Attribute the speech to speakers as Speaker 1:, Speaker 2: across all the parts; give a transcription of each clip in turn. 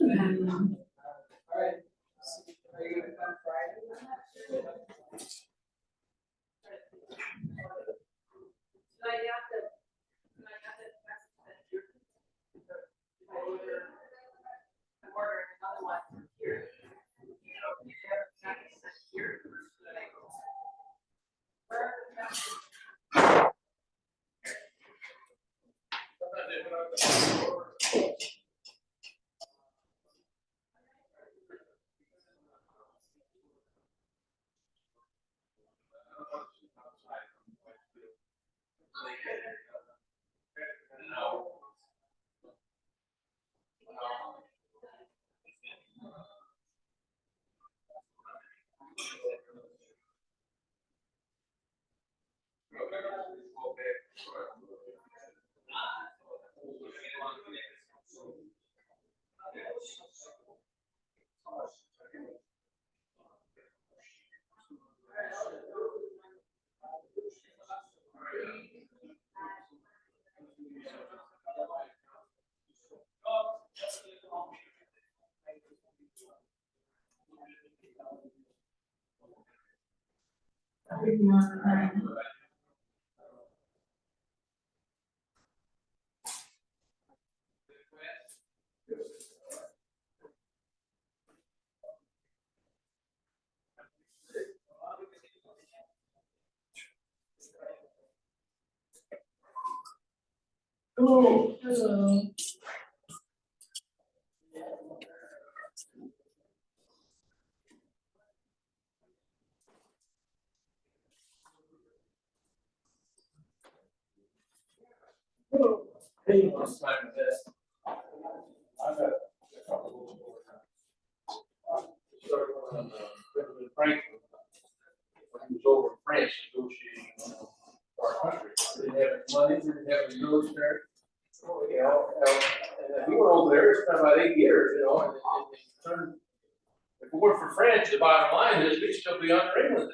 Speaker 1: Are you gonna come Friday? I'm ordering another one from here.
Speaker 2: Oh, hello.
Speaker 3: Hey, last time this. I've had a couple of started on Franklin. When he was over in France negotiating for our country. They didn't have any money, they didn't have any military. And he went over there, spent about 8 years, and it turned. If it weren't for France, the bottom line is we'd still be under England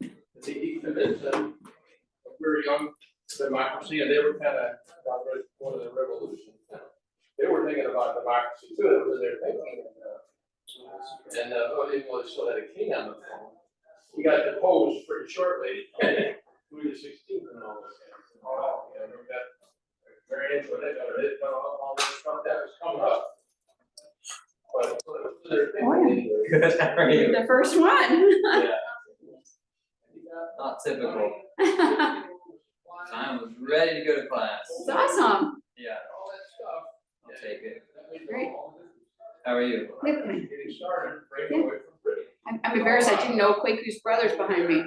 Speaker 3: today. He convinced them, a very young democracy, and they were kind of about one of the revolutions. They were thinking about democracy too, it was their thinking. Well, they still had a king on the throne. He got deposed pretty shortly, Louis the 16th and all this. We got very into it, all this stuff that was coming up. But their thinking anyway.
Speaker 4: Good, how are you?
Speaker 2: The first one.
Speaker 4: Yeah. Not typical. I was ready to go to class.
Speaker 2: It's awesome.
Speaker 4: Yeah,
Speaker 3: All that stuff.
Speaker 4: I'll take it.
Speaker 2: Great.
Speaker 4: How are you?
Speaker 3: Getting started, breaking away from Britain.
Speaker 2: I'm embarrassed, I didn't know Quaku's brother's behind me.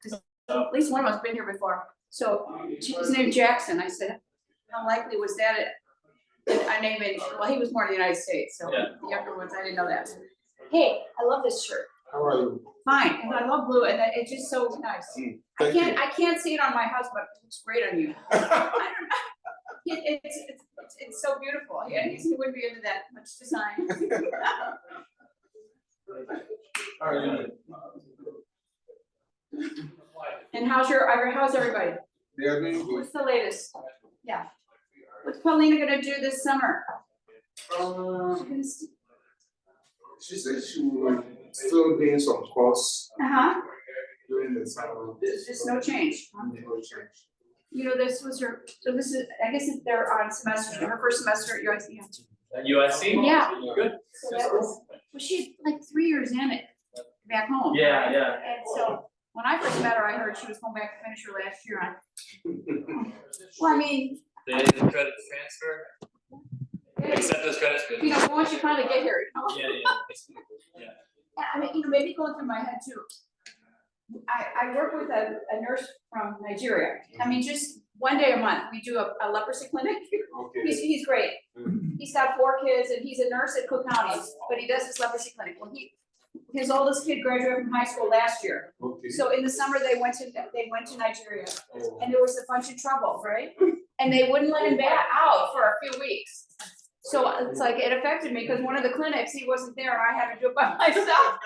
Speaker 2: 'Cause at least one of us been here before. So she was named Jackson. I said, how likely was that? I named it, well, he was born in the United States, so
Speaker 4: Yeah.
Speaker 2: the younger ones, I didn't know that. Hey, I love this shirt.
Speaker 5: How are you?
Speaker 2: Fine, and I love blue, and it's just so nice.
Speaker 5: Thank you.
Speaker 2: I can't see it on my house, but it looks great on you. I don't know. It's so beautiful. Yeah, he wouldn't be into that much design.
Speaker 3: How are you?
Speaker 2: And how's everybody?
Speaker 5: They are doing good.
Speaker 2: What's the latest? Yeah. What's Paulina gonna do this summer?
Speaker 5: She said she will still doing some course
Speaker 2: Uh-huh,
Speaker 5: during the summer.
Speaker 2: there's no change.
Speaker 5: No change.
Speaker 2: You know, this was her, so this is, I guess if they're on semester, her first semester at UIC.
Speaker 4: At USC?
Speaker 2: Yeah.
Speaker 4: Good.
Speaker 2: So that was, well, she's like 3 years in it, back home.
Speaker 4: Yeah,
Speaker 2: right?
Speaker 4: yeah.
Speaker 2: And so, when I first met her, I heard she was going back to finish her last year on. Well, I mean,
Speaker 4: Did the credits transfer? Accept those credits, good.
Speaker 2: you know, once you finally get here, you know.
Speaker 4: Yeah.
Speaker 2: Yeah, I mean, you know, maybe going through my head too. I work with a nurse from Nigeria. I mean, just one day a month, we do a leprosy clinic.
Speaker 5: Okay.
Speaker 2: He's great. He's got 4 kids and he's a nurse at Cook County, but he does this leprosy clinic. Well, his oldest kid graduated from high school last year.
Speaker 5: Okay.
Speaker 2: So in the summer, they went to Nigeria
Speaker 5: Oh.
Speaker 2: and there was a bunch of trouble, right? And they wouldn't let him back out for a few weeks. So it's like, it affected me because one of the clinics, he wasn't there and I had to do it by myself.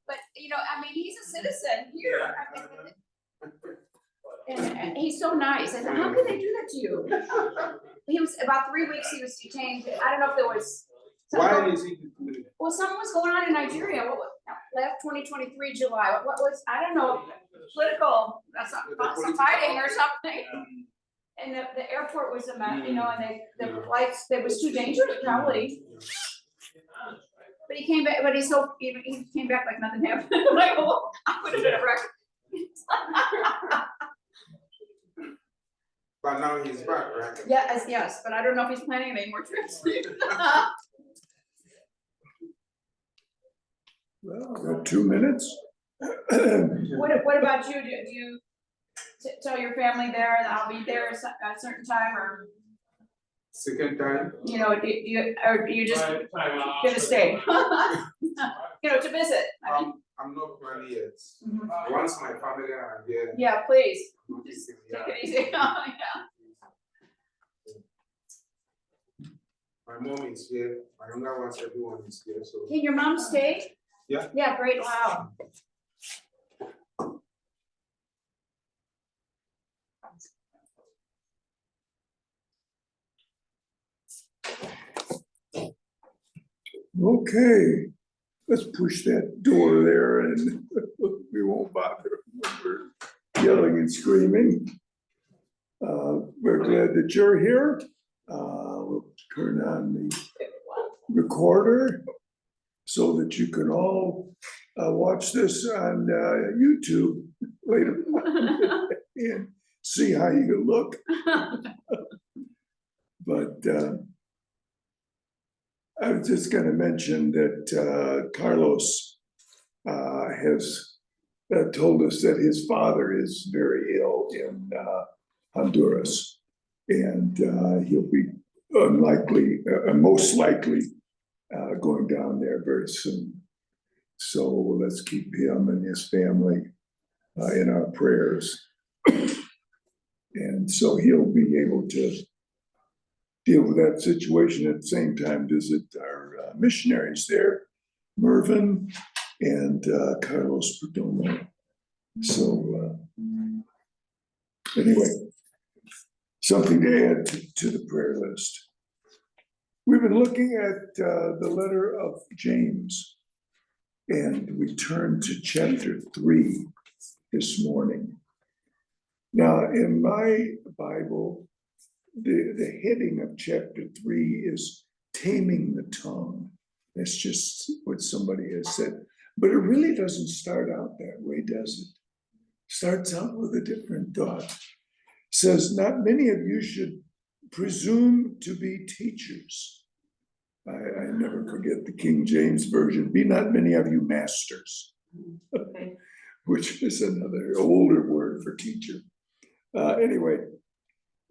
Speaker 2: But, you know, I mean, he's a citizen here. And he's so nice. I said, how can they do that to you? He was, about 3 weeks he was detained. I don't know if there was
Speaker 5: Why is he doing it?
Speaker 2: Well, something was going on in Nigeria, what was, last 2023 July, what was, I don't know, political, some fighting or something. And the airport was a mess, you know, and the flights, it was too dangerous probably. But he came back, but he came back like nothing happened. Like, oh, I would have been a wreck.
Speaker 5: But now he's back, right?
Speaker 2: Yes, but I don't know if he's planning any more trips.
Speaker 6: Well, I've got 2 minutes.
Speaker 2: What about you? Do you tell your family there that I'll be there at a certain time, or,
Speaker 5: Second time,
Speaker 2: you know, do you just
Speaker 3: Time out.
Speaker 2: gonna stay? You know, to visit, I mean.
Speaker 5: I'm not planning yet.
Speaker 2: Mhm.
Speaker 5: Once my family are here.
Speaker 2: Yeah, please,
Speaker 5: I'm
Speaker 2: just
Speaker 5: thinking,
Speaker 2: take
Speaker 5: yeah.
Speaker 2: it easy. Yeah.
Speaker 5: My mom is here, my younger ones, everyone is here, so.
Speaker 2: Can your mom stay?
Speaker 5: Yeah.
Speaker 2: Yeah, great, wow.
Speaker 6: Okay, let's push that door there and we won't bother when we're yelling and screaming. We're glad that you're here. We'll turn on the recorder so that you can all watch this on YouTube later and see how you look. But I was just gonna mention that Carlos has told us that his father is very ill in Honduras. And he'll be most likely going down there very soon. So let's keep him and his family in our prayers. And so he'll be able to deal with that situation at the same time, visit our missionaries there, Mervyn and Carlos Perdomo. So anyway, something to add to the prayer list. We've been looking at the letter of James, and we turned to chapter 3 this morning. Now, in my Bible, the heading of chapter 3 is taming the tongue. That's just what somebody has said. But it really doesn't start out that way, does it? Starts out with a different thought. Says, not many of you should presume to be teachers. I never forget the King James Version. Be not many of you masters, which is another older word for teacher. Anyway,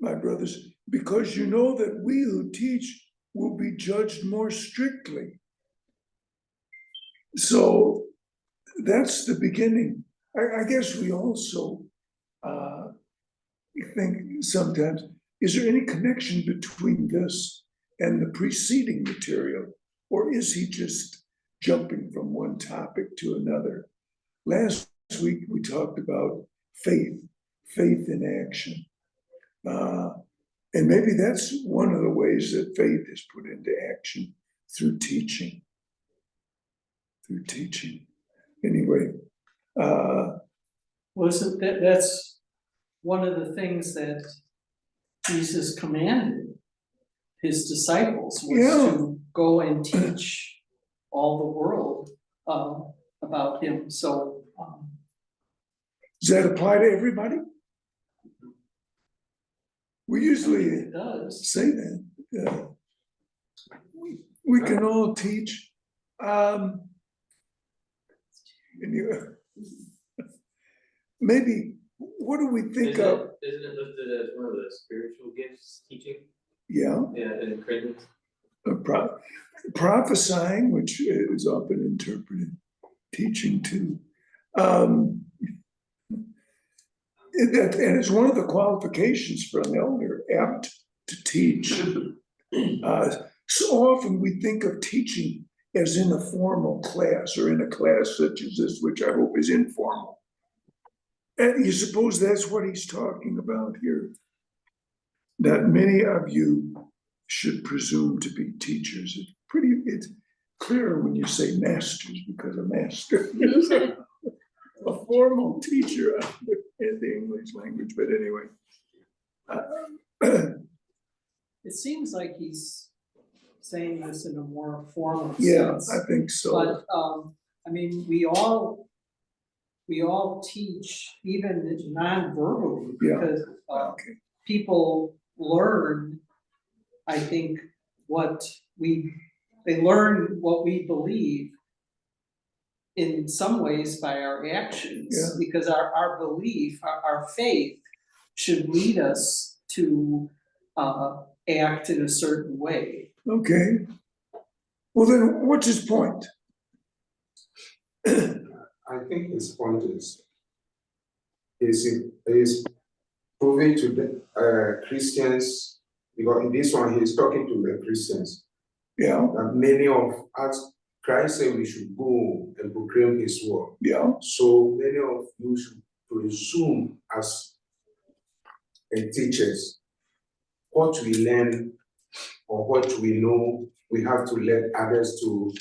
Speaker 6: my brothers, because you know that we who teach will be judged more strictly. So that's the beginning. I guess we also think sometimes, is there any connection between this and the preceding material? Or is he just jumping from one topic to another? Last week, we talked about faith in action. And maybe that's one of the ways that faith is put into action, through teaching. Anyway.
Speaker 7: Wasn't that's one of the things that Jesus commanded his disciples was to go and teach all the world about him. So
Speaker 6: Does that apply to everybody? We usually
Speaker 7: it does.
Speaker 6: say that. We can all teach. Maybe, what do we think of?
Speaker 4: Isn't it listed as one of the spiritual gifts, teaching?
Speaker 6: Yeah,
Speaker 4: Yeah, in Corinthians.
Speaker 6: prophesying, which is often interpreted, teaching too. And it's one of the qualifications for an elder, apt to teach. So often we think of teaching as in a formal class or in a class such as this, which I hope is informal. And you suppose that's what he's talking about here? That many of you should presume to be teachers. It's clearer when you say masters, because a master is a formal teacher in the English language, but anyway.
Speaker 7: It seems like he's saying this in a more formal
Speaker 6: Yeah,
Speaker 7: sense.
Speaker 6: I think so.
Speaker 7: But, I mean, we all teach even non-verbally,
Speaker 6: Yeah.
Speaker 7: because,
Speaker 6: Okay.
Speaker 7: people learn, I think, they learn what we believe in some ways by our actions,
Speaker 6: Yeah.
Speaker 7: because our belief, our faith should lead us to, act in a certain way.
Speaker 6: Okay. Well, then what's his point?
Speaker 5: I think his point is proving to the Christians, because in this one he's talking to the Christians,
Speaker 6: Yeah,
Speaker 5: that many of us, Christ said we should go and proclaim his word.
Speaker 6: yeah,
Speaker 5: So many of you should presume as teachers, what we learn or what we know, we have to let others to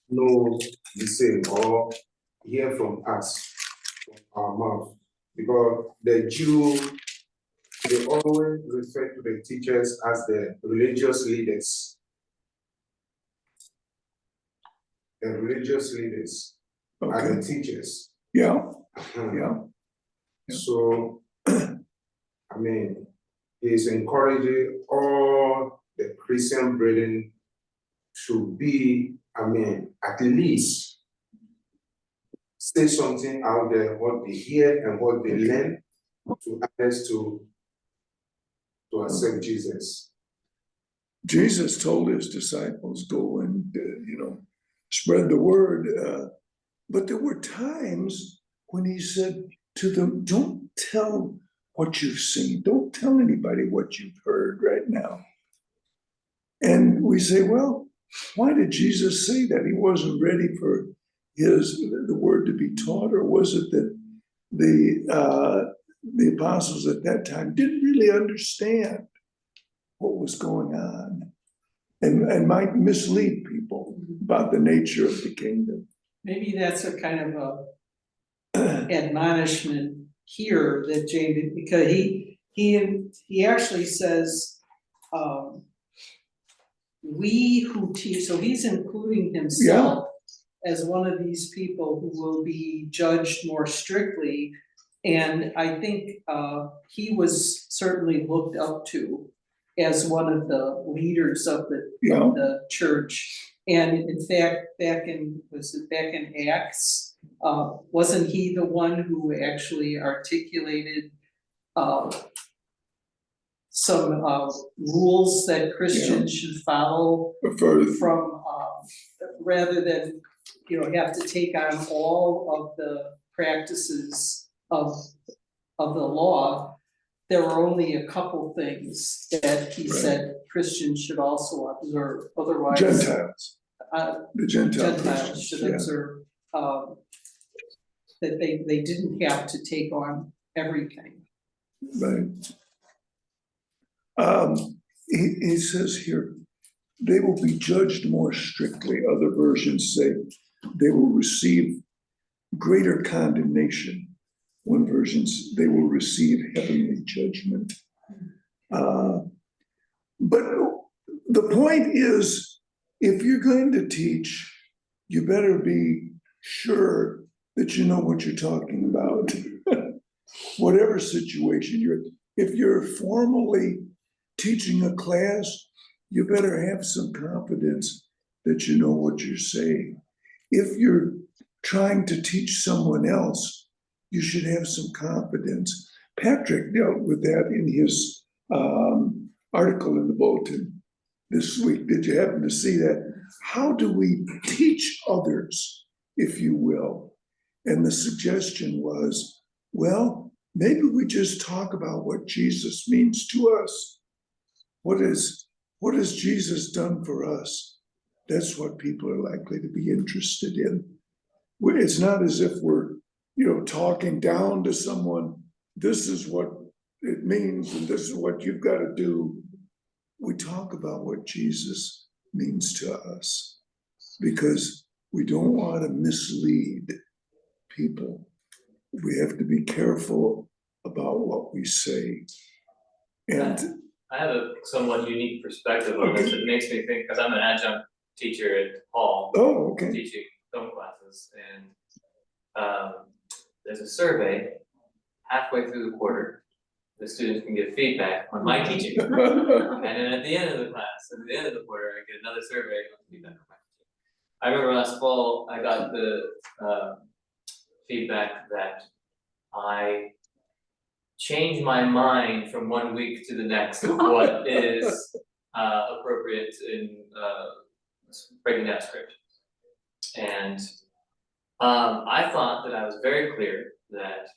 Speaker 5: know the same or hear from us, from our mouth. Because the Jew, they always refer to the teachers as the religious leaders. The religious leaders are
Speaker 6: okay,
Speaker 5: the teachers.
Speaker 6: yeah, yeah,
Speaker 5: So, I mean, he's encouraging all the Christian brethren to be, I mean, at least say something out there, what they hear and what they learn, to others to accept Jesus.
Speaker 6: Jesus told his disciples, go and, spread the word. But there were times when he said to them, don't tell what you've seen. Don't tell anybody what you've heard right now. And we say, well, why did Jesus say that? He wasn't ready for the word to be taught, or was it that the apostles at that time didn't really understand what was going on and might mislead people about the nature of the kingdom?
Speaker 7: Maybe that's a kind of a admonishment here that James, because he actually says, we who teach, so he's including himself as one of these people who will be judged more strictly. And I think he was certainly looked up to as one of the leaders of the church. And in fact, back in Acts, wasn't he the one who actually articulated some rules that Christians should follow from, rather than, have to take on all of the practices of the law? There were only a couple things that he said Christians should also observe, otherwise.
Speaker 6: Gentiles. The Gentile
Speaker 7: Gentiles
Speaker 6: Christians,
Speaker 7: should
Speaker 6: yeah.
Speaker 7: observe, that they didn't have to take on everything.
Speaker 6: Right. He says here, they will be judged more strictly. Other versions say they will receive greater condemnation. One version, they will receive heavenly judgment. But the point is, if you're going to teach, you better be sure that you know what you're talking about. Whatever situation if you're formally teaching a class, you better have some confidence that you know what you're saying. If you're trying to teach someone else, you should have some confidence. Patrick dealt with that in his article in the bulletin this week. Did you happen to see that? How do we teach others, if you will? And the suggestion was, well, maybe we just talk about what Jesus means to us. What has Jesus done for us? That's what people are likely to be interested in. It's not as if we're, talking down to someone. This is what it means, and this is what you've got to do, we talk about what Jesus means to us, because we don't want to mislead people. We have to be careful about what we say. And
Speaker 4: I have a somewhat unique perspective on this. It makes me think, because I'm an adjunct teacher at Hall,
Speaker 6: oh, okay.
Speaker 4: teaching film classes, and there's a survey halfway through the quarter. The students can give feedback on my teaching. And then at the end of the class, at the end of the quarter, I get another survey on feedback on my teaching. I remember last fall, I got the feedback that I changed my mind from one week to the next of what is appropriate in breaking down script. And I thought that I was very clear that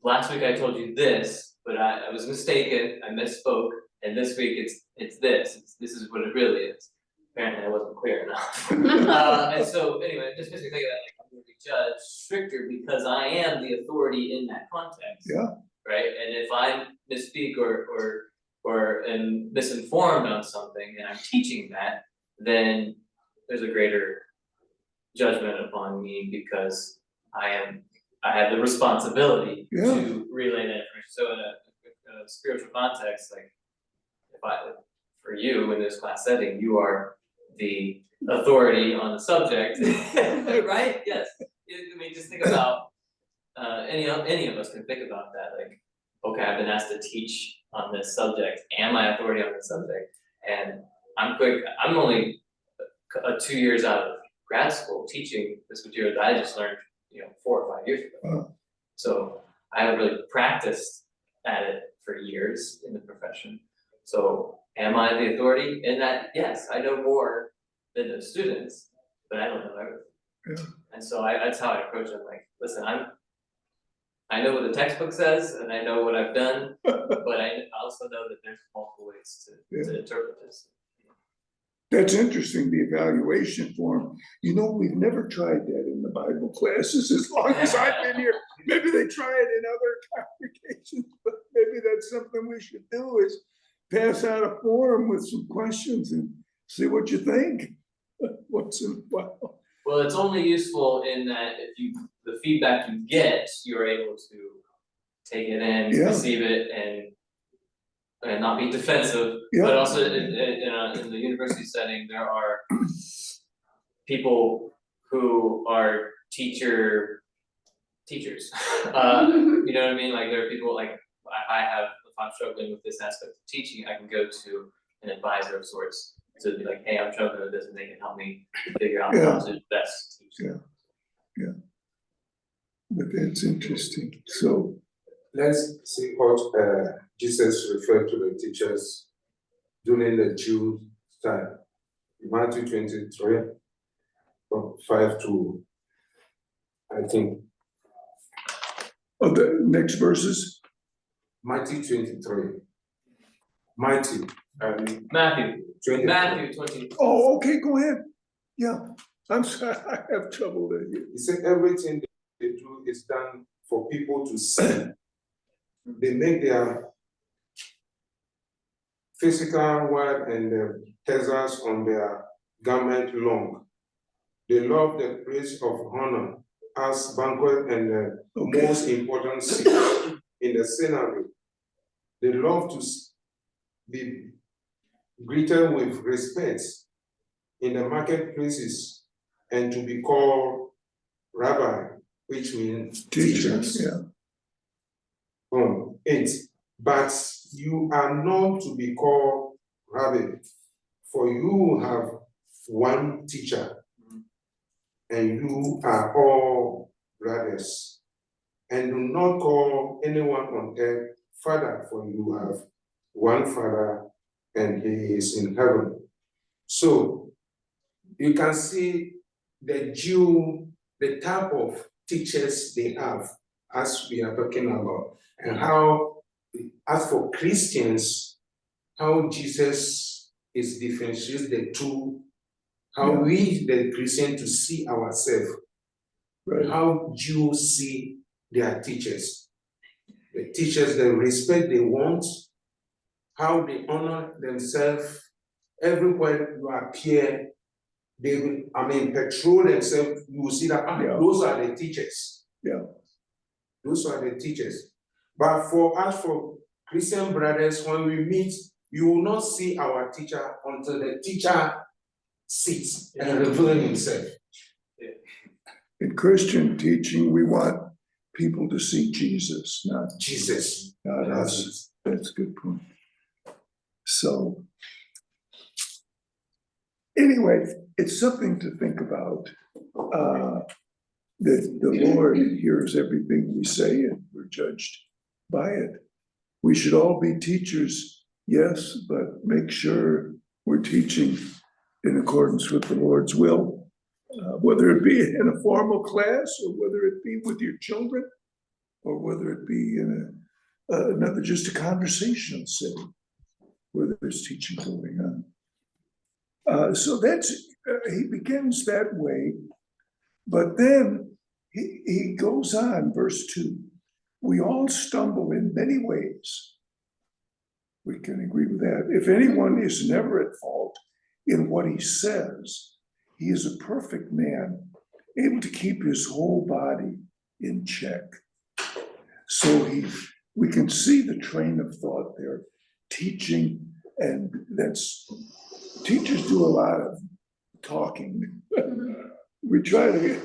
Speaker 4: last week I told you this, but I was mistaken, I misspoke, and this week it's this, this is what it really is. Apparently I wasn't clear enough. And so anyway, it just makes me think that like I'm gonna be judged stricter because I am the authority in that context.
Speaker 6: Yeah.
Speaker 4: Right, and if I misspeak or am misinformed on something and I'm teaching that, then there's a greater judgment upon me because I have the responsibility to relay that information. So in a spiritual context, like for you in this class setting, you are the authority on the subject, right? Yes. I mean, just think about any of us can think about that. Like, okay, I've been asked to teach on this subject. Am I authority on this subject? And I'm only 2 years out of grad school teaching this material that I just learned, 4 or 5 years ago. So I haven't really practiced at it for years in the profession. So am I the authority in that? Yes, I know more than the students, but I don't know everything.
Speaker 6: Yeah.
Speaker 4: And so that's how I approach it. Like, listen, I know what the textbook says and I know what I've done, but I also know that there's multiple ways to interpret this.
Speaker 6: That's interesting, the evaluation form. We've never tried that in the Bible classes as long as I've been here. Maybe they try it in other congregations, but maybe that's something we should do is pass out a form with some questions and see what you think. What's in well.
Speaker 4: Well, it's only useful in that if the feedback you get, you're able to take it in, receive it, and not be defensive.
Speaker 6: Yeah.
Speaker 4: But also in the university setting, there are people who are teachers. You know what I mean? Like there are people like if I'm struggling with this aspect of teaching, I can go to an advisor of sorts to be like, hey, I'm struggling with this, and they can help me figure out how to best teach.
Speaker 6: Yeah. But that's interesting. So
Speaker 5: Let's see what Jesus referred to the teachers during the Jew time. Matthew 23, from 5 to, I think.
Speaker 6: the next verses.
Speaker 5: Matthew 23. Matthew 23.
Speaker 4: Matthew 20.
Speaker 6: Oh, okay, go ahead. Yeah, I'm sorry, I have trouble there.
Speaker 5: He said everything they do is done for people to see. They make their physical word and the tassels on their garment long. They love the place of honor as banquet and the most important seat in the synagogue. They love to be greeted with respect in the marketplaces and to be called rabbi, which means teachers.
Speaker 6: Yeah.
Speaker 5: 8. But you are not to be called rabbi, for you have one teacher, and you are all brothers. And do not call anyone on earth Father, for you have one Father, and he is in heaven. So you can see the type of teachers they have, as we are talking about, and how, as for Christians, how Jesus is differentiates the two, how we, the Christian, to see ourselves, how Jews see their teachers. the teachers, the respect they want, how they honor themselves, everywhere you appear, they will, patrol themselves, you will see that,
Speaker 6: Yeah.
Speaker 5: those are the teachers.
Speaker 6: Yeah.
Speaker 5: Those are the teachers. But for us, for Christian brothers, when we meet, you will not see our teacher until the teacher sits and reveals himself.
Speaker 6: In Christian teaching, we want people to see Jesus, not
Speaker 5: Jesus.
Speaker 6: us. That's a good point. So, anyway, it's something to think about. That the Lord hears everything we say and we're judged by it. We should all be teachers, yes, but make sure we're teaching in accordance with the Lord's will. Whether it be in a formal class or whether it be with your children or whether it be in another, just a conversational setting where there's teaching going on. So that's, he begins that way, but then he goes on, verse 2. We all stumble in many ways. We can agree with that. If anyone is never at fault in what he says, he is a perfect man, able to keep his whole body in check. So we can see the train of thought there, teaching, and teachers do a lot of talking. We try to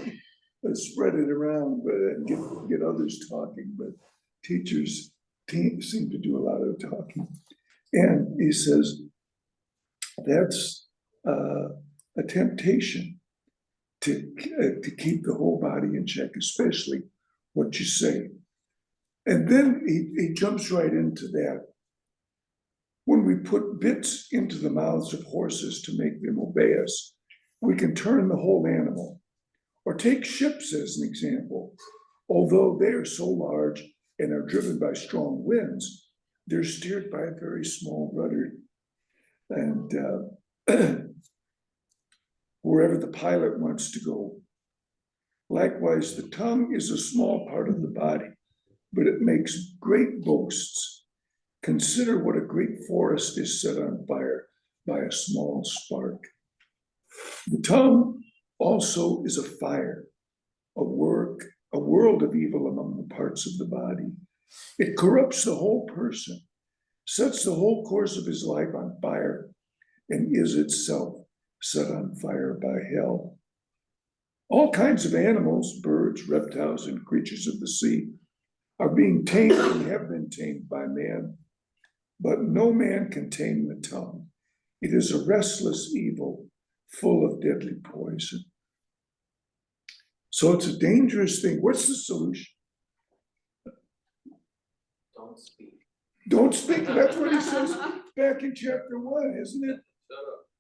Speaker 6: spread it around, but get others talking, but teachers seem to do a lot of talking. And he says, that's a temptation to keep the whole body in check, especially what you say. And then he jumps right into that. When we put bits into the mouths of horses to make them obey us, we can turn the whole animal. Or take ships as an example. Although they are so large and are driven by strong winds, they're steered by a very small rudder. And wherever the pilot wants to go. Likewise, the tongue is a small part of the body, but it makes great boasts. Consider what a great forest is set on fire by a small spark. The tongue also is a fire, a world of evil among the parts of the body. It corrupts the whole person, sets the whole course of his life on fire, and is itself set on fire by hell. All kinds of animals, birds, reptiles, and creatures of the sea are being tamed and have been tamed by man, but no man can tame the tongue. It is a restless evil, full of deadly poison. So it's a dangerous thing. What's the solution?
Speaker 4: Don't speak.
Speaker 6: Don't speak. That's what he says back in chapter 1, isn't it?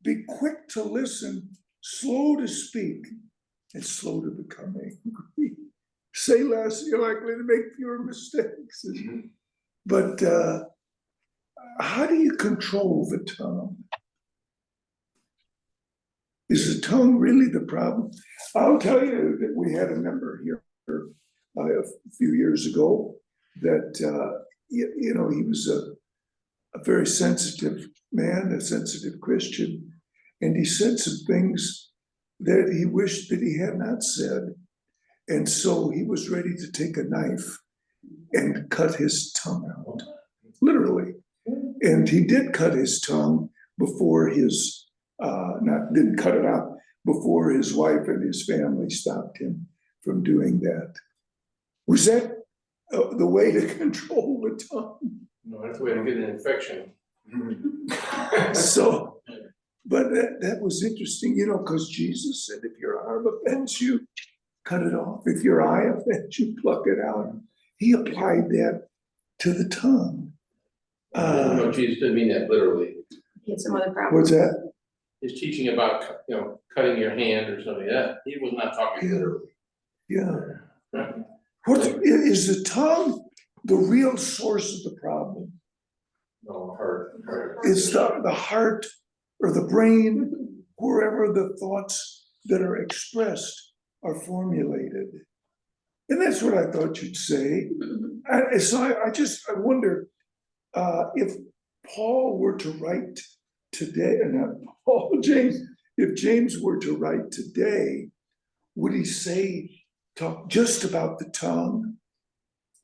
Speaker 6: Be quick to listen, slow to speak, and slow to become angry. Say less, you're likely to make fewer mistakes. But how do you control the tongue? Is the tongue really the problem? I'll tell you that we had a member here a few years ago that, he was a very sensitive man, a sensitive Christian, and he said some things that he wished that he had not said. And so he was ready to take a knife and cut his tongue out, literally. And he did cut his tongue before didn't cut it out, before his wife and his family stopped him from doing that. Was that the way to control the tongue?
Speaker 3: No, that's the way to get an infection.
Speaker 6: So, but that was interesting, because Jesus said, if your arm offends you, cut it off. If your eye offends you, pluck it out. He applied that to the tongue.
Speaker 3: No, Jesus didn't mean that literally.
Speaker 2: He had some other problem.
Speaker 6: What's that?
Speaker 3: His teaching about, cutting your hand or something, that he was not talking literally.
Speaker 6: Yeah. Is the tongue the real source of the problem?
Speaker 3: No, hurt.
Speaker 6: It's the heart or the brain, wherever the thoughts that are expressed are formulated. And that's what I thought you'd say. I wonder, if Paul were to write today, not Paul, James, if James were to write today, would he talk just about the tongue?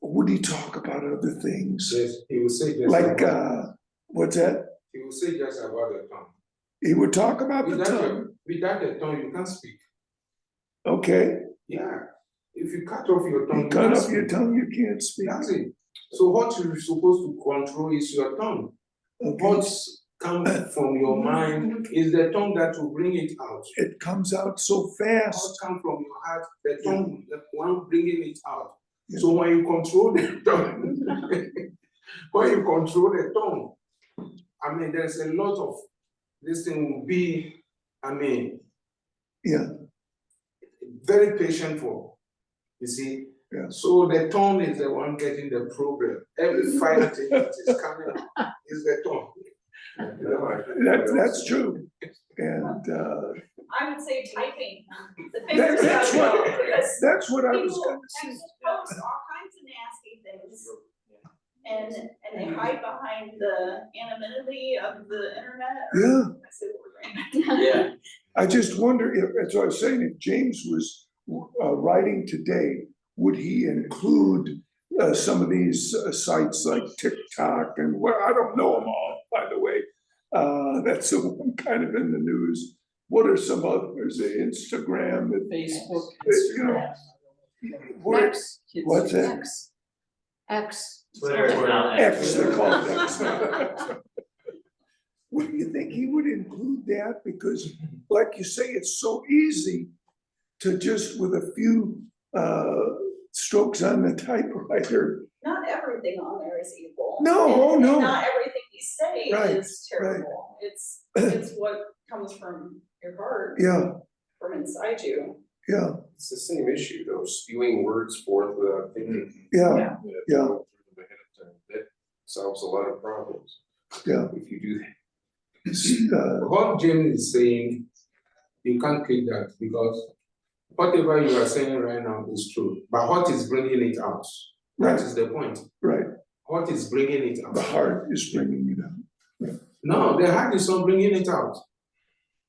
Speaker 6: Or would he talk about other things?
Speaker 5: Yes, he will say just
Speaker 6: Like,
Speaker 5: about,
Speaker 6: what's that?
Speaker 5: he will say just about the tongue.
Speaker 6: He would talk about the
Speaker 5: Without
Speaker 6: tongue,
Speaker 5: the tongue, you can't speak.
Speaker 6: okay?
Speaker 5: Yeah, if you cut off your tongue,
Speaker 6: You
Speaker 5: you
Speaker 6: cut
Speaker 5: can't
Speaker 6: off your
Speaker 5: speak.
Speaker 6: tongue, you can't speak.
Speaker 5: That's it. So what you're supposed to control is your tongue.
Speaker 6: Okay,
Speaker 5: What's coming from your mind is the tongue that will bring it out.
Speaker 6: it comes out so
Speaker 5: What
Speaker 6: fast.
Speaker 5: comes from your heart, the tongue, the one bringing it out.
Speaker 6: Yeah.
Speaker 5: So when you control the tongue, when you control the tongue, I mean, there's a lot of, this thing will be, I mean,
Speaker 6: Yeah,
Speaker 5: very patient for, you see?
Speaker 6: Yeah.
Speaker 5: So the tongue is the one getting the problem. Every fight thing that is coming is the tongue.
Speaker 6: that's true. And,
Speaker 1: I would say typing. The fingers
Speaker 6: that's
Speaker 1: gotta
Speaker 6: what-
Speaker 1: go, because
Speaker 6: that's what I was
Speaker 1: people
Speaker 6: gonna say.
Speaker 1: text post all kinds of nasty things. And they hide behind the anonymity of the internet. or-
Speaker 6: Yeah.
Speaker 1: I say the word right.
Speaker 4: Yeah,
Speaker 6: I just wonder if, as I was saying, if James was writing today, would he include some of these sites like TikTok and well, I don't know them all, by the way. That's the one kind of in the news. What are some others? Instagram,
Speaker 7: Facebook,
Speaker 6: you know,
Speaker 7: Instagram.
Speaker 6: where,
Speaker 2: X,
Speaker 7: kids
Speaker 6: what's
Speaker 7: use
Speaker 6: that?
Speaker 2: X.
Speaker 4: Twitter is now
Speaker 6: X, they're called X. Would you think he would include that? Because like you say, it's so easy to just with a few strokes on the typewriter.
Speaker 1: Not everything on there is evil.
Speaker 6: No,
Speaker 1: And-
Speaker 6: oh, no.
Speaker 1: and not everything you say
Speaker 6: Right,
Speaker 1: is terrible. It's what comes from your heart,
Speaker 6: Yeah,
Speaker 1: from inside you.
Speaker 6: yeah,
Speaker 8: It's the same issue though, spewing words forth without thinking.
Speaker 6: yeah, Yeah.
Speaker 8: That solves a lot of problems.
Speaker 6: Yeah.
Speaker 8: If you do that.
Speaker 5: What James is saying, you can't click that because whatever you are saying right now is true. But what is bringing it out? That
Speaker 6: Right.
Speaker 5: is the point.
Speaker 6: right.
Speaker 5: What is bringing it out?
Speaker 6: The heart is bringing it out.
Speaker 5: No, the heart is not bringing it out.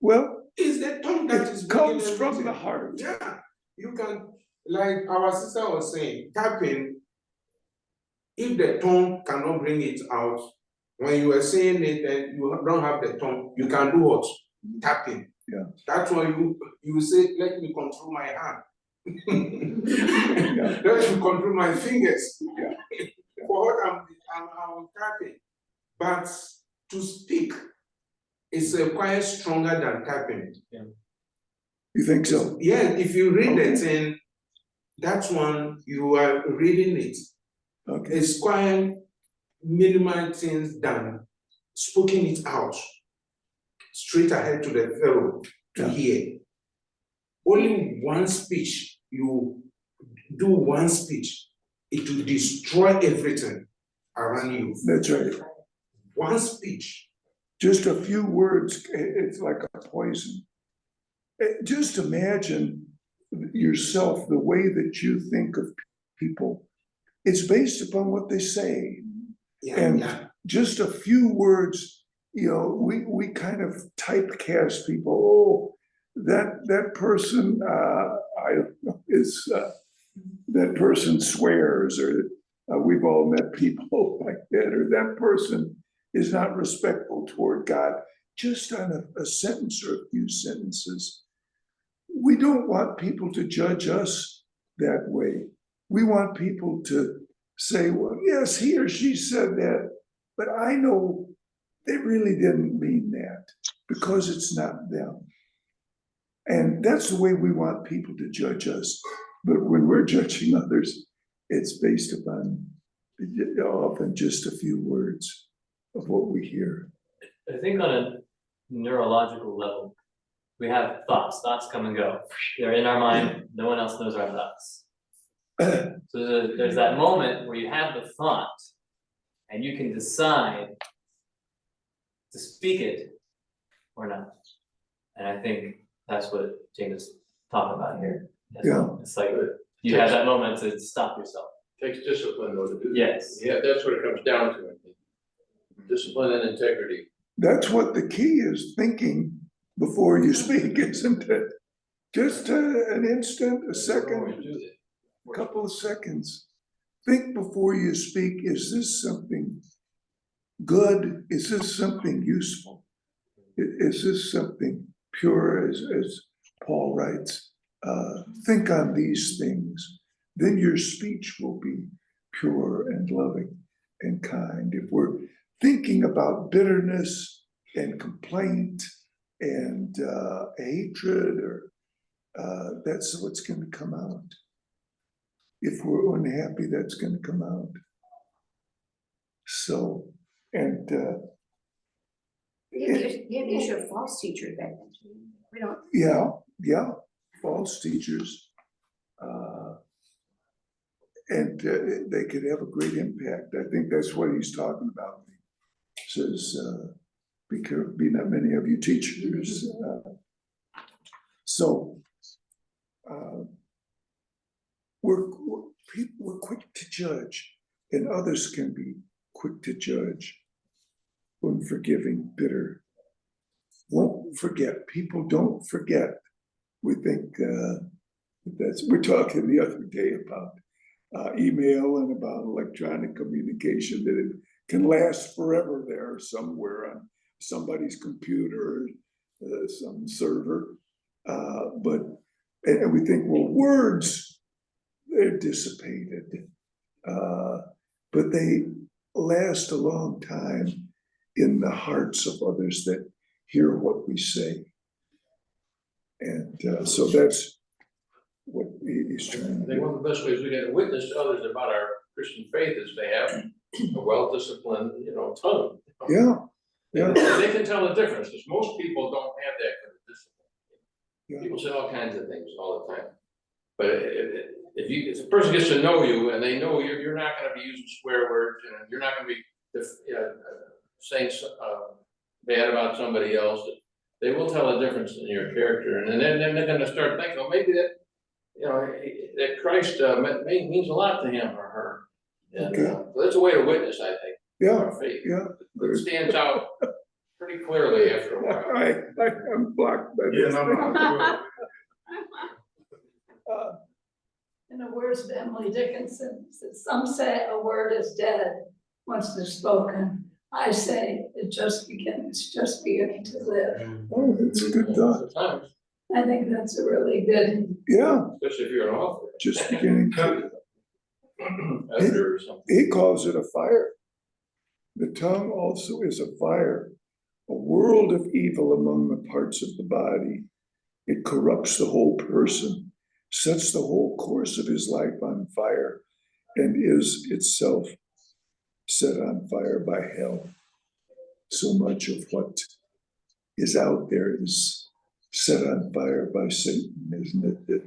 Speaker 6: Well,
Speaker 5: It's the tongue that is
Speaker 6: it
Speaker 5: bringing
Speaker 6: comes from
Speaker 5: everything.
Speaker 6: the heart.
Speaker 5: Yeah, you can, like our sister was saying, tapping, if the tongue cannot bring it out, when you are saying it and you don't have the tongue, you can do what? Tapping.
Speaker 6: Yeah.
Speaker 5: That's why you say, let me control my hand. Let me control my fingers.
Speaker 6: Yeah.
Speaker 5: For what I'm tapping. But to speak is quite stronger than tapping.
Speaker 6: You think so?
Speaker 5: Yeah, if you read
Speaker 6: Okay.
Speaker 5: the thing, that one, you are reading it.
Speaker 6: Okay,
Speaker 5: It's quite minimal things done, speaking it out, straight ahead to the Pharaoh to
Speaker 6: Yeah.
Speaker 5: hear. Only one speech, you do one speech, it will destroy everything around you.
Speaker 6: that's right.
Speaker 5: One speech.
Speaker 6: Just a few words, it's like a poison. Just imagine yourself, the way that you think of people. It's based upon what they say.
Speaker 5: Yeah,
Speaker 6: And
Speaker 5: yeah.
Speaker 6: just a few words, you know, we kind of typecast people. Oh, that person, I don't know, that person swears, or we've all met people like that, or that person is not respectful toward God. Just on a sentence or a few sentences. We don't want people to judge us that way. We want people to say, well, yes, he or she said that, but I know they really didn't mean that because it's not them. And that's the way we want people to judge us. But when we're judging others, it's based upon often just a few words of what we hear.
Speaker 4: I think on a neurological level, we have thoughts come and go. They're in our mind, no one else knows our thoughts. So there's that moment where you have the thought and you can decide to speak it or not. And I think that's what James is talking about here.
Speaker 6: Yeah.
Speaker 4: It's like you have that moment to stop yourself.
Speaker 3: Takes discipline though to do that.
Speaker 4: Yes.
Speaker 3: Yeah, that's what it comes down to, I think. Discipline and integrity.
Speaker 6: That's what the key is, thinking before you speak, isn't it? Just an instant, a second,
Speaker 3: Always do that.
Speaker 6: couple of seconds. Think before you speak, is this something good? Is this something useful? Is this something pure, as Paul writes? Think on these things, then your speech will be pure and loving and kind. If we're thinking about bitterness and complaint and hatred, or that's what's going to come out. If we're unhappy, that's going to come out. So, and
Speaker 2: You had the issue of false teachers back then. We don't.
Speaker 6: yeah, false teachers. And they could have a great impact. I think that's what he's talking about. He says, be not many of you teachers. So we're quick to judge, and others can be quick to judge, unforgiving, bitter. Won't forget. People don't forget. We think we're talking the other day about email and about electronic communication, that it can last forever there somewhere on somebody's computer, some server. And we think, well, words, they're dissipated, but they last a long time in the hearts of others that hear what we say. And so that's what he's trying
Speaker 3: I
Speaker 6: to
Speaker 3: think
Speaker 6: do.
Speaker 3: one of the best ways we can witness to others about our Christian faith is they have a well-disciplined, tongue.
Speaker 6: Yeah, yeah,
Speaker 3: And they can tell the difference, because most people don't have that kind of discipline.
Speaker 6: yeah,
Speaker 3: People say all kinds of things all the time. But if a person gets to know you and they know you're not gonna be using swear words, and you're not gonna be saying bad about somebody else, they will tell a difference in your character, and then they're gonna start thinking, well, maybe that, that Christ means a lot to him or her. And
Speaker 6: Okay.
Speaker 3: so that's a way to witness, I think,
Speaker 6: yeah,
Speaker 3: our faith.
Speaker 6: yeah.
Speaker 3: It stands out pretty clearly after a while.
Speaker 6: I'm blocked by
Speaker 5: Yeah,
Speaker 6: this.
Speaker 5: no.
Speaker 1: In the words of Emily Dickinson, some say a word is dead once it's spoken. I say it's just beginning to live.
Speaker 6: Oh, that's a good thought.
Speaker 3: Sometimes,
Speaker 1: I think that's a really good.
Speaker 6: Yeah,
Speaker 3: especially if you're an author,
Speaker 6: just beginning to,
Speaker 3: editor or something.
Speaker 6: he calls it a fire. The tongue also is a fire, a world of evil among the parts of the body. It corrupts the whole person, sets the whole course of his life on fire, and is itself set on fire by hell. So much of what is out there is set on fire by Satan, isn't it? That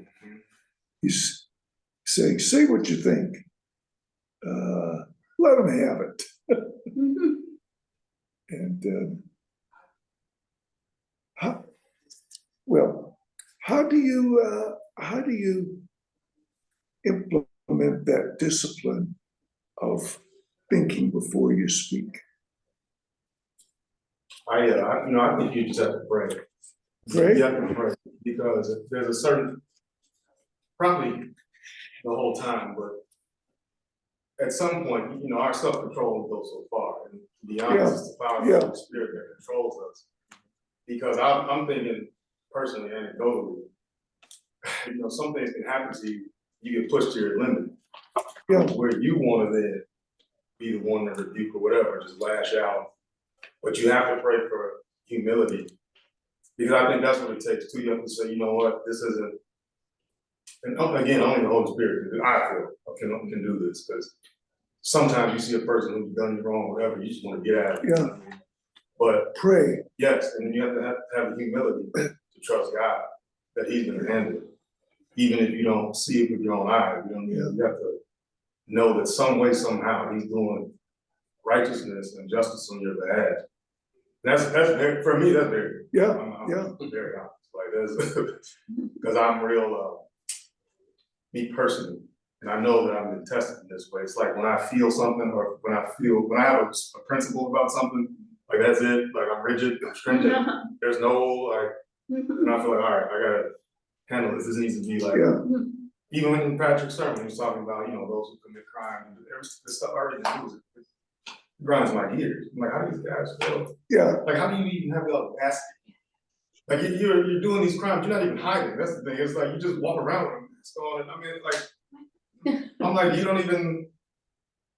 Speaker 6: he's saying, say what you think. Let him have it. And how do you implement that discipline of thinking before you speak?
Speaker 5: I think you just have to pray.
Speaker 6: Pray?
Speaker 5: You have to pray, because there's a certain, probably the whole time, but at some point, our self-control goes so far, and to be honest, it's the power of the Holy Spirit that controls us. Because I'm thinking personally, anecdotally, some things can happen to you, you get pushed to your limit.
Speaker 6: Yeah.
Speaker 5: Where you wanna then be the one to rebuke or whatever, just lash out. But you have to pray for humility. Because I think that's what it takes too. You have to say, you know what, this isn't. And again, only the Holy Spirit, I feel, can do this. Because sometimes you see a person who's done you wrong, whatever, you just want to get at it.
Speaker 6: Yeah.
Speaker 5: But
Speaker 6: Pray.
Speaker 5: yes, and then you have to have the humility to trust God that He's gonna handle it. Even if you don't see it with your own eyes, you have to know that some way, somehow, He's doing righteousness and justice on your behalf. That's very, for me, that's very. I'm very honest, like that's, because I'm real,
Speaker 9: me personally, and I know that I've been tested in this way, it's like when I feel something or when I have a principle about something, like that's it, like I'm rigid, I'm stringent, there's no like, and I feel like, all right, I gotta handle this, this needs to be like,
Speaker 6: Yeah,
Speaker 9: even when in Patrick's sermon, he was talking about, you know, those who commit crime, this stuff I already knew, it grinds my gears. I'm like, how do these guys feel?
Speaker 6: yeah,
Speaker 9: Like, how do you even have the audacity? Like, you're doing these crimes, you're not even hiding, that's the thing, it's like, you just walk around with them, so, I mean, like, I'm like, you don't even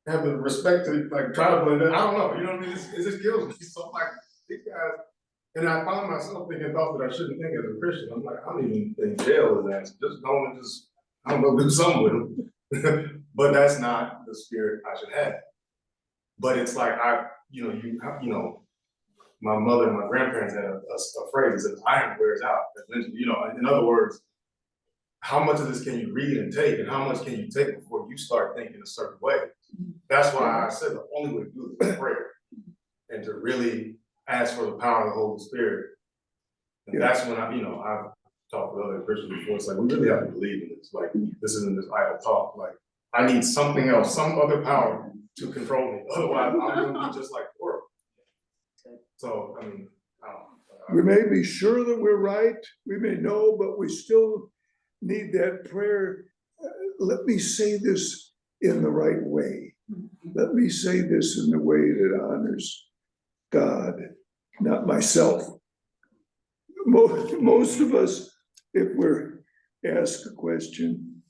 Speaker 9: have the respect to, like, try to blend in, I don't know, you know what I mean, it just kills me, so I'm like, these guys, and I found myself thinking thoughts that I shouldn't think as a Christian, I'm like, I don't even think jail is that, just going to just, I don't know, do something with them, but that's not the spirit I should have. But it's like, you know, my mother and my grandparents had a phrase that says, iron wears out, you know, in other words, how much of this can you read and take, and how much can you take before you start thinking a certain way? That's why I said the only way to do it is prayer, and to really ask for the power of the Holy Spirit. And that's when I've talked with other Christians before, it's like, we really have to believe in this, like, this isn't just idle talk, like, I need something else, some other power to control me, otherwise I'm gonna be just like the world. So, I mean, I don't know.
Speaker 6: we may be sure that we're right, we may know, but we still need that prayer. Let me say this in the right way. Let me say this in the way that honors God, not myself. Most of us, if we're asked a question,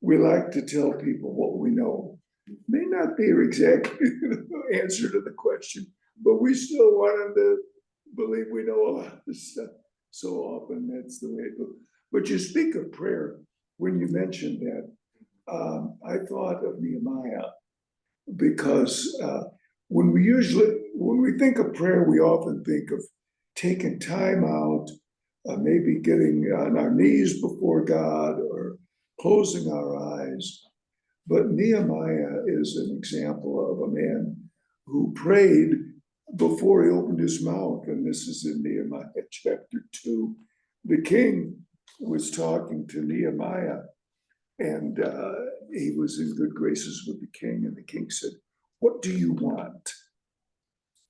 Speaker 6: we like to tell people what we know. May not be exactly the answer to the question, but we still want them to believe we know a lot of stuff. So often that's the way it goes. But you speak of prayer, when you mentioned that, I thought of Nehemiah, because when we think of prayer, we often think of taking time out, maybe getting on our knees before God or closing our eyes. But Nehemiah is an example of a man who prayed before he opened his mouth, and this is in Nehemiah chapter 2. The king was talking to Nehemiah, and he was in good graces with the king, and the king said, "What do you want?"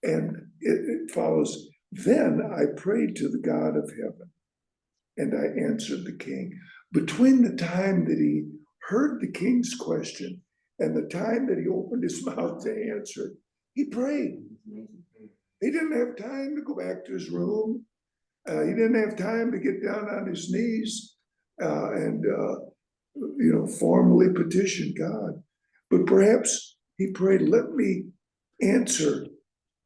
Speaker 6: And it follows, "Then I prayed to the God of heaven, and I answered the king." Between the time that he heard the king's question and the time that he opened his mouth to answer, he prayed. He didn't have time to go back to his room. He didn't have time to get down on his knees and formally petition God. But perhaps he prayed, "Let me answer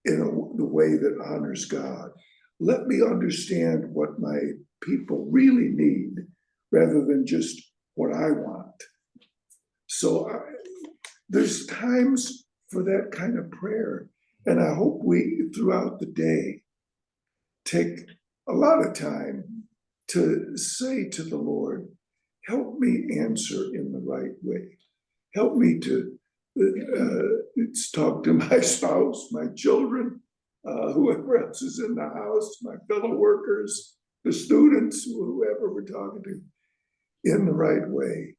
Speaker 6: in the way that honors God. Let me understand what my people really need rather than just what I want." So there's times for that kind of prayer. And I hope we, throughout the day, take a lot of time to say to the Lord, help me answer in the right way. Help me to talk to my spouse, my children, whoever else is in the house, my fellow workers, the students, whoever we're talking to, in the right way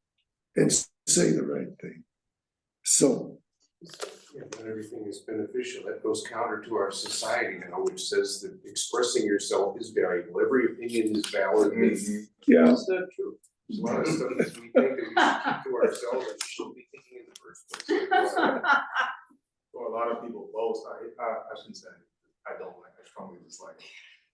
Speaker 6: and say the right thing. So.
Speaker 8: Yeah, not everything is beneficial. That goes counter to our society now, which says that expressing yourself is valuable. Every opinion is valid.
Speaker 6: Yeah.
Speaker 8: That's not true. There's a lot of stuff that we think that we should keep to ourselves and shouldn't be thinking in the first place.
Speaker 9: Well, a lot of people boast, I shouldn't say, I don't like, I strongly dislike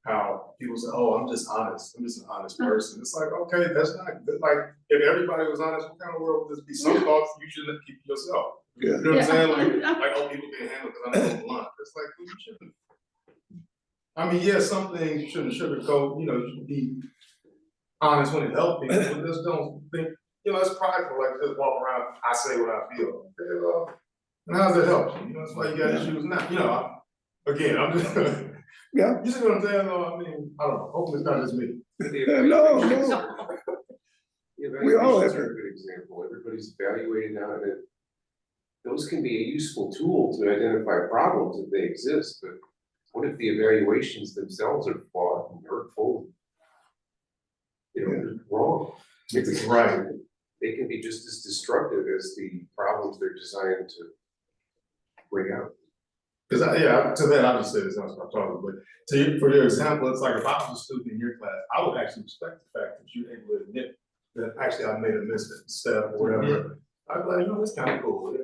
Speaker 9: how people say, "Oh, I'm just honest, I'm just an honest person." It's like, okay, that's not good. Like, if everybody was honest, what kind of world would this be? Some thoughts you shouldn't keep yourself. You know what I'm saying? Like, oh, people can handle because I'm so blunt. It's like, well, you shouldn't. I mean, yeah, some things you shouldn't sugarcoat, you should be honest when it helps people, but just don't think, it's prideful, like just walk around, I say what I feel. Okay, well, and how does that help you? That's why you got issues now. Again, I'm just,
Speaker 6: Yeah.
Speaker 9: You see what I'm saying, though? I mean, I don't know, hopefully it's not just me.
Speaker 6: No. We all have
Speaker 8: a good example. Everybody's evaluating now, and those can be a useful tool to identify problems if they exist, but what if the evaluations themselves are flawed and hurtful? Wrong. It's right. They can be just as destructive as the problems they're designed to bring out.
Speaker 9: Cause to that, I just said this, I'm talking, but for your example, it's like if I was a student in your class, I would actually respect the fact that you're able to admit that actually I made a misstep or whatever. I'd be like, it's kind of cool,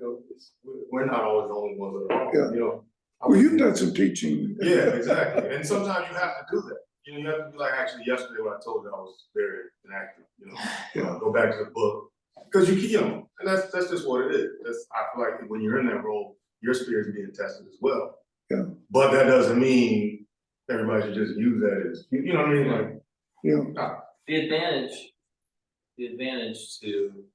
Speaker 9: we're not always the only ones that are
Speaker 6: Yeah.
Speaker 9: wrong, I
Speaker 6: Well,
Speaker 9: would-
Speaker 6: you've done some teaching.
Speaker 9: Yeah, exactly, and sometimes you have to do that, you have to be like, actually, yesterday when I told you I was very inactive, go back to the book. Cause and that's just what it is, I feel like when you're in that role, your spirit's being tested as well.
Speaker 6: Yeah.
Speaker 9: But that doesn't mean everybody should just use that as, you know what I mean, like.
Speaker 6: Yeah,
Speaker 4: The advantage to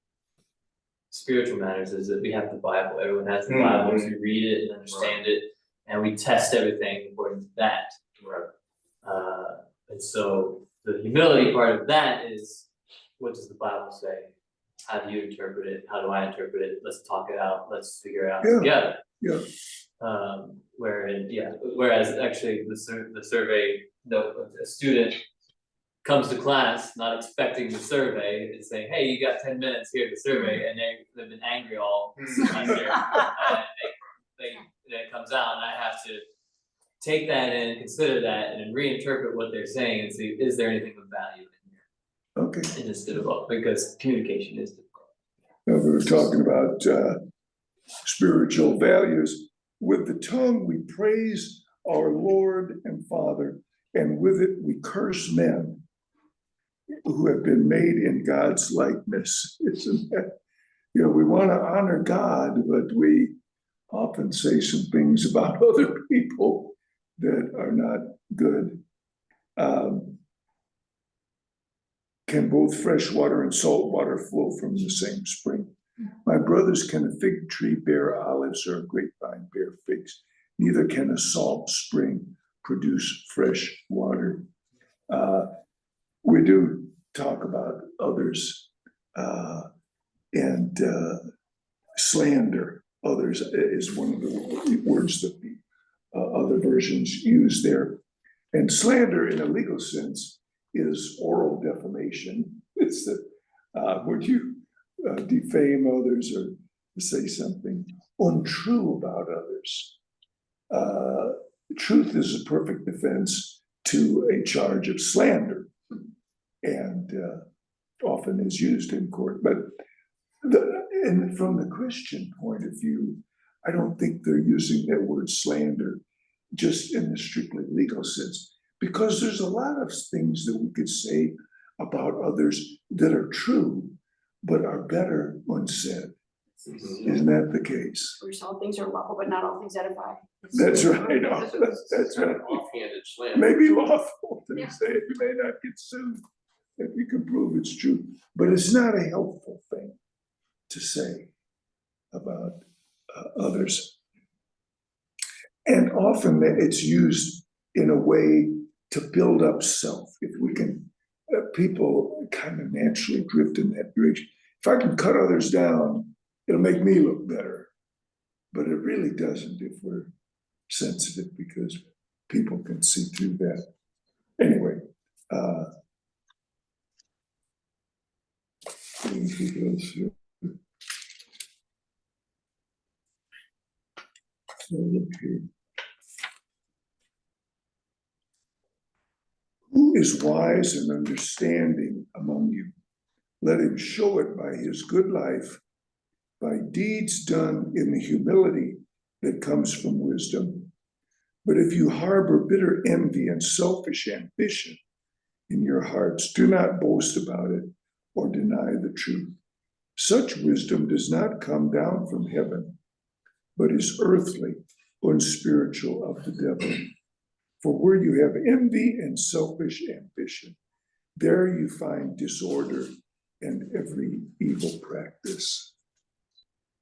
Speaker 4: spiritual matters is that we have the Bible, everyone has the Bible, so we read it and understand it, and we test everything according to that.
Speaker 9: Right.
Speaker 4: And so the humility part of that is, what does the Bible say? How do you interpret it? How do I interpret it? Let's talk it out, let's figure it out
Speaker 6: Yeah.
Speaker 4: together.
Speaker 6: yeah,
Speaker 4: Whereas actually the survey, a student comes to class not expecting the survey, and saying, hey, you got 10 minutes here to survey, and they've been angry all semester. And then it comes out, and I have to take that in, consider that, and then reinterpret what they're saying and see, is there anything of value in
Speaker 6: okay.
Speaker 4: here? And it's difficult, because communication is difficult.
Speaker 6: Now, we were talking about spiritual values. With the tongue, we praise our Lord and Father, and with it, we curse men who have been made in God's likeness. Isn't that, we want to honor God, but we often say some things about other people that are not good. Can both fresh water and salt water flow from the same spring? My brothers, can a fig tree bear olives or a grapevine bear figs? Neither can a salt spring produce fresh water. We do talk about others and slander others is one of the words that the other versions use there. And slander in a legal sense is oral defamation. It's that when you defame others or say something untrue about others. Truth is a perfect defense to a charge of slander, and often is used in court. But and from the Christian point of view, I don't think they're using that word slander just in a strictly legal sense, because there's a lot of things that we could say about others that are true, but are better unsaid. Isn't that the case?
Speaker 2: Where all things are lawful, but not all things edify.
Speaker 6: That's right. That's right.
Speaker 8: Offhanded slander.
Speaker 6: Maybe lawful to
Speaker 2: Yeah.
Speaker 6: say it, you may not get sued if you can prove it's true, but it's not a helpful thing to say about others. And often it's used in a way to build up self. If we can, people kind of naturally drift in that direction. If I can cut others down, it'll make me look better. But it really doesn't if we're sensitive, because people can see through that. Anyway, anything else here? So look here. Who is wise and understanding among you? Let him show it by his good life, by deeds done in the humility that comes from wisdom. But if you harbor bitter envy and selfish ambition in your hearts, do not boast about it or deny the truth. Such wisdom does not come down from heaven, but is earthly, unspiritual, of the devil. For where you have envy and selfish ambition, there you find disorder and every evil practice.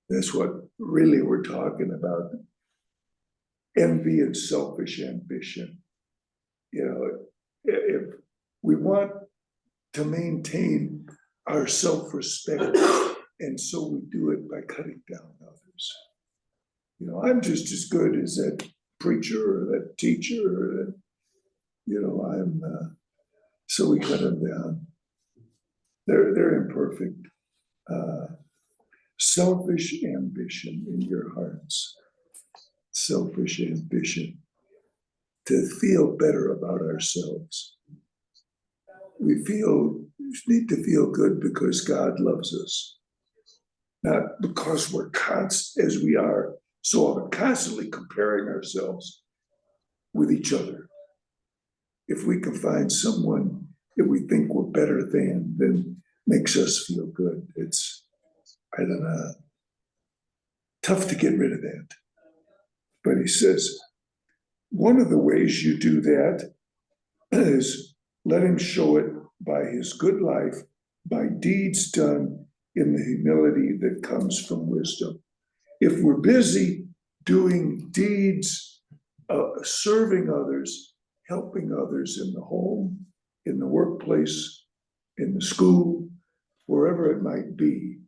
Speaker 6: That's what really we're talking about. Envy and selfish ambition. If we want to maintain our self-respect, and so we do it by cutting down others. I'm just as good as that preacher or that teacher, or that, so we cut them down. they're imperfect. Selfish ambition in your hearts. Selfish ambition to feel better about ourselves. We need to feel good because God loves us, not because we're as we are so often constantly comparing ourselves with each other. If we can find someone that we think we're better than, then makes us feel good. It's, I don't know, tough to get rid of that. But he says, one of the ways you do that is let him show it by his good life, by deeds done in the humility that comes from wisdom. If we're busy doing deeds, serving others, helping others in the home, in the workplace, in the school, wherever it might be,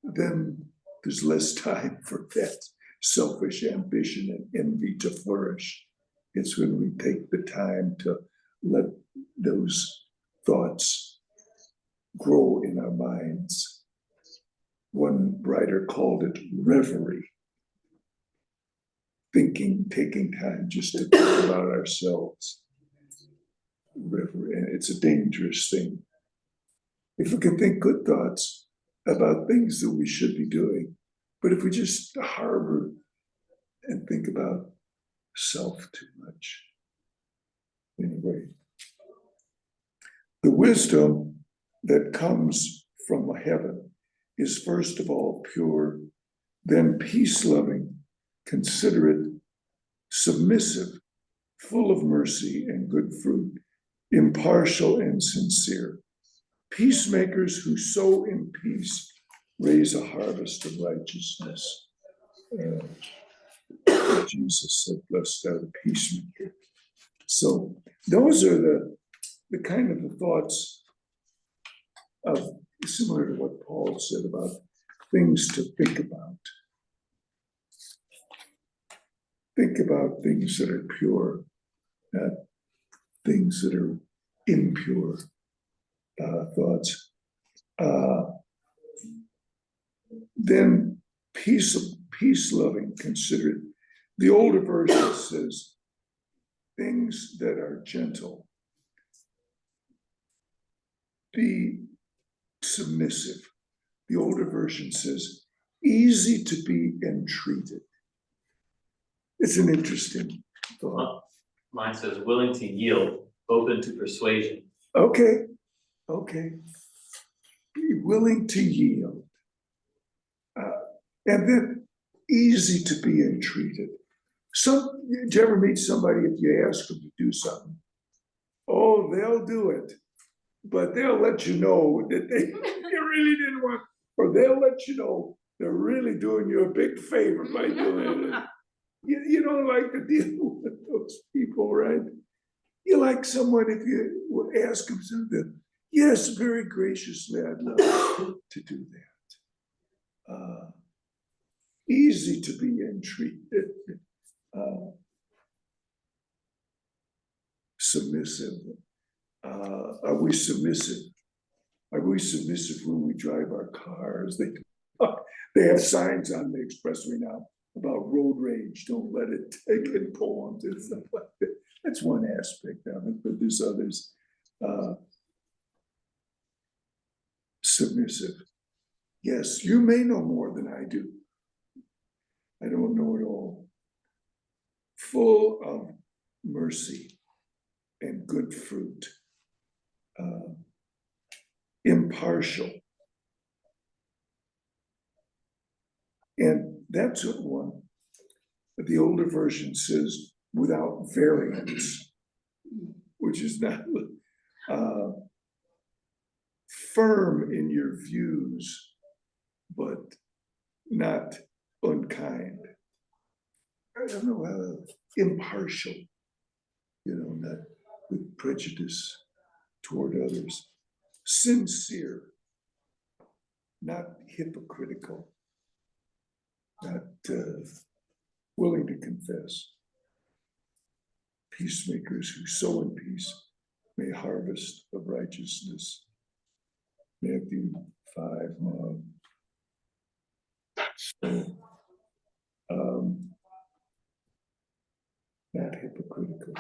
Speaker 6: then there's less time for that selfish ambition and envy to flourish. It's when we take the time to let those thoughts grow in our minds. One writer called it reverie. Thinking, taking time just to think about ourselves. Reverie, and it's a dangerous thing. If we can think good thoughts about things that we should be doing, but if we just harbor and think about self too much. Anyway, the wisdom that comes from heaven is first of all pure, then peace-loving, considerate, submissive, full of mercy and good fruit, impartial and sincere. Peacemakers who sow in peace raise a harvest of righteousness. Jesus said, blessed are the peacemakers. So those are the kind of the thoughts of, similar to what Paul said about things to think about. Think about things that are pure, not things that are impure thoughts. Then peace-loving, considerate. The older version says, things that are gentle. Be submissive. The older version says, easy to be entreated. It's an interesting thought.
Speaker 4: Mine says willing to yield, open to persuasion.
Speaker 6: Okay. Be willing to yield. And then easy to be entreated. Did you ever meet somebody, if you ask them to do something, oh, they'll do it, but they'll let you know that they really didn't want, or they'll let you know they're really doing you a big favor by doing it. You don't like to deal with those people, right? You like someone, if you would ask them something, yes, very graciously, I'd love to do that. Easy to be entreated. Submissive. Are we submissive? Are we submissive when we drive our cars? They have signs on the expressway now about road rage. Don't let it take in poems and stuff like that. That's one aspect of it, but there's others. Submissive. Yes, you may know more than I do. I don't know it all. Full of mercy and good fruit. Impartial. And that's what one, the older version says, without variance, which is not firm in your views, but not unkind. I don't know how, impartial, not with prejudice toward others. Sincere, not hypocritical, not willing to confess. Peacemakers who sow in peace may harvest of righteousness. Matthew 5:9. Not hypocritical.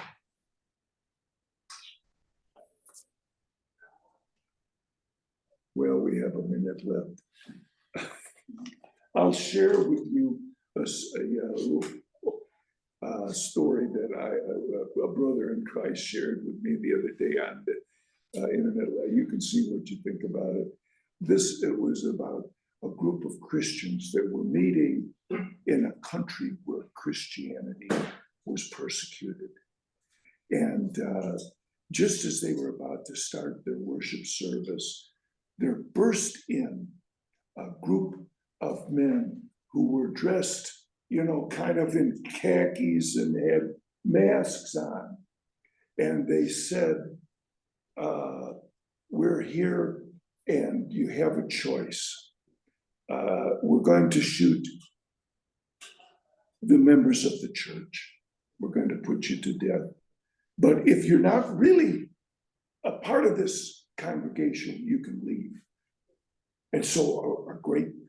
Speaker 6: Well, we have a minute left. I'll share with you a story that a brother in Christ shared with me the other day on the internet. You can see what you think about it. It was about a group of Christians that were meeting in a country where Christianity was persecuted. And just as they were about to start their worship service, there burst in a group of men who were dressed, kind of in khakis and had masks on. And they said, we're here and you have a choice. We're going to shoot the members of the church. We're going to put you to death. But if you're not really a part of this congregation, you can leave. And so a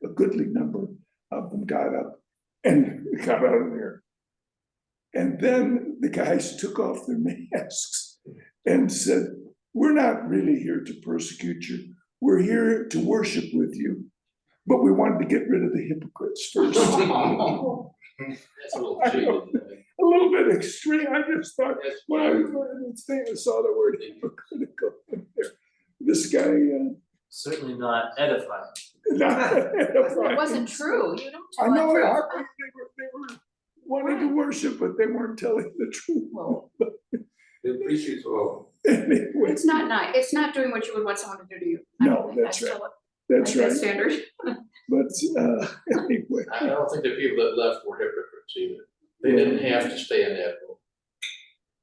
Speaker 6: goodly number of them got up and got out of there. And then the guys took off their masks and said, we're not really here to persecute you. We're here to worship with you. But we wanted to get rid of the hypocrites first.
Speaker 3: That's a little cheated.
Speaker 6: A little bit extreme. I just thought, when I was reading this thing, I saw the word hypocritical in there. This guy,
Speaker 4: Certainly not edifying.
Speaker 2: It wasn't true, you don't
Speaker 6: I
Speaker 2: tell
Speaker 6: know
Speaker 2: the
Speaker 6: they
Speaker 2: truth.
Speaker 6: were wanting to worship, but they weren't telling the truth.
Speaker 8: The appreciates, well,
Speaker 6: Anyway,
Speaker 2: It's not nice, it's not doing what you would want someone to do to you. I
Speaker 6: No,
Speaker 2: don't think
Speaker 6: that's
Speaker 2: still
Speaker 6: right.
Speaker 2: a
Speaker 6: that's
Speaker 2: good
Speaker 6: right.
Speaker 2: standard.
Speaker 6: But anyway,
Speaker 3: I don't think the people that left were hypocrites either. They didn't have to stay in that role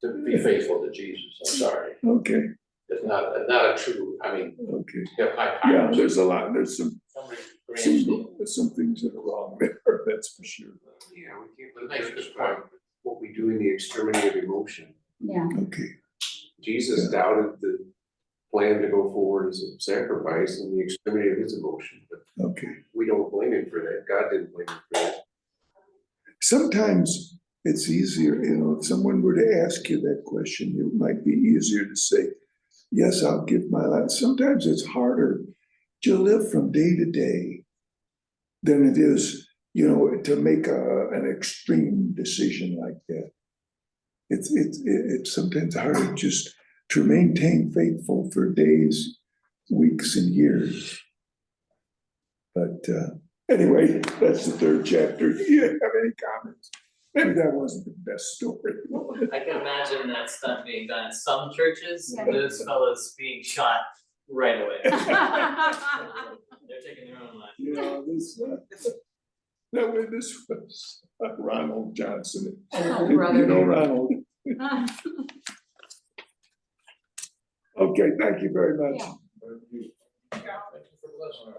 Speaker 3: to be faithful to Jesus. I'm sorry.
Speaker 6: okay,
Speaker 3: It's not a true,
Speaker 6: okay.
Speaker 3: you have
Speaker 6: Yeah,
Speaker 3: hypocrisy.
Speaker 6: there's some things that are wrong there, that's for sure.
Speaker 8: yeah, we can't let that describe what we do in the extremity of emotion.
Speaker 2: Yeah.
Speaker 6: Okay,
Speaker 8: Jesus doubted the plan to go forward as a sacrifice in the extremity of his emotion, but
Speaker 6: okay.
Speaker 8: we don't blame him for that. God didn't blame him for that.
Speaker 6: Sometimes it's easier, if someone were to ask you that question, it might be easier to say, yes, I'll give my life. Sometimes it's harder to live from day to day than it is, to make an extreme decision like that. It's sometimes harder just to maintain faithful for days, weeks, and years. But anyway, that's the third chapter. Do you have any comments? Maybe that wasn't the best story.
Speaker 4: I can imagine that stunt being done at some churches,
Speaker 2: Yeah.
Speaker 4: those fellows being shot right away. They're taking their own life.
Speaker 6: This was Ronald Johnson.
Speaker 2: Oh,
Speaker 6: You
Speaker 2: brother.
Speaker 6: know Ronald. Okay, thank you very much.
Speaker 2: Yeah.
Speaker 3: Thank you for listening.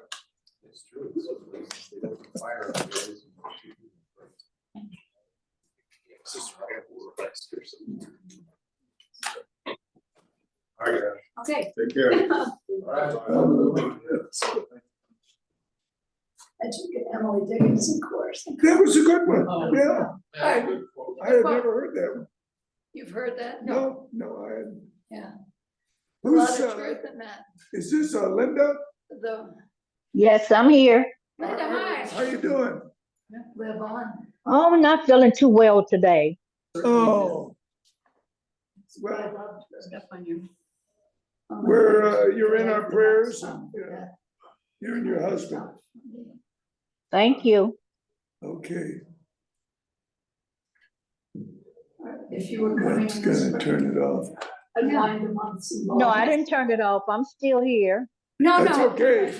Speaker 8: It's true. In some places, they don't fire on guys and shoot people. It's just right or arrest or something.
Speaker 9: All right,
Speaker 2: Okay.
Speaker 9: take care.
Speaker 1: I took an Emily Dickinson course.
Speaker 6: That was a good one,
Speaker 7: Oh.
Speaker 6: yeah.
Speaker 3: That's a good quote.
Speaker 6: I had never heard that one.
Speaker 1: You've heard that?
Speaker 6: No, I hadn't.
Speaker 1: Yeah. A lot
Speaker 6: Who's,
Speaker 1: of truth in that,
Speaker 6: is this Linda?
Speaker 1: the,
Speaker 10: Yes, I'm here.
Speaker 2: Linda, hi.
Speaker 6: How you doing?
Speaker 1: live on.
Speaker 10: Oh, I'm not feeling too well today.
Speaker 6: Oh,
Speaker 1: I
Speaker 6: well,
Speaker 1: loved her.
Speaker 2: Step on you.
Speaker 1: Oh my
Speaker 6: we're,
Speaker 1: goodness.
Speaker 6: you're in our prayers and,
Speaker 1: Yeah.
Speaker 6: you and your husband.
Speaker 10: Thank you.
Speaker 6: Okay,
Speaker 1: If you were coming
Speaker 6: that's
Speaker 1: in this
Speaker 6: gonna
Speaker 1: way,
Speaker 6: turn it off.
Speaker 1: I'd wind them up some more.
Speaker 10: No, I didn't turn it off. I'm still here.
Speaker 2: No,
Speaker 6: That's
Speaker 2: no.
Speaker 6: okay.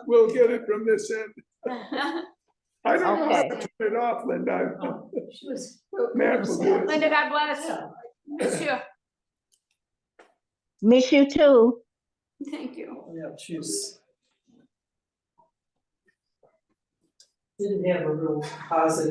Speaker 6: We'll get it from this end. I don't know how
Speaker 10: Okay.
Speaker 6: to turn it off, Linda.
Speaker 1: She was.
Speaker 6: Matt will do it.
Speaker 2: Linda, God bless. Miss you.
Speaker 10: Miss you too.
Speaker 2: Thank you.
Speaker 7: Yeah, she's. Didn't have a real positive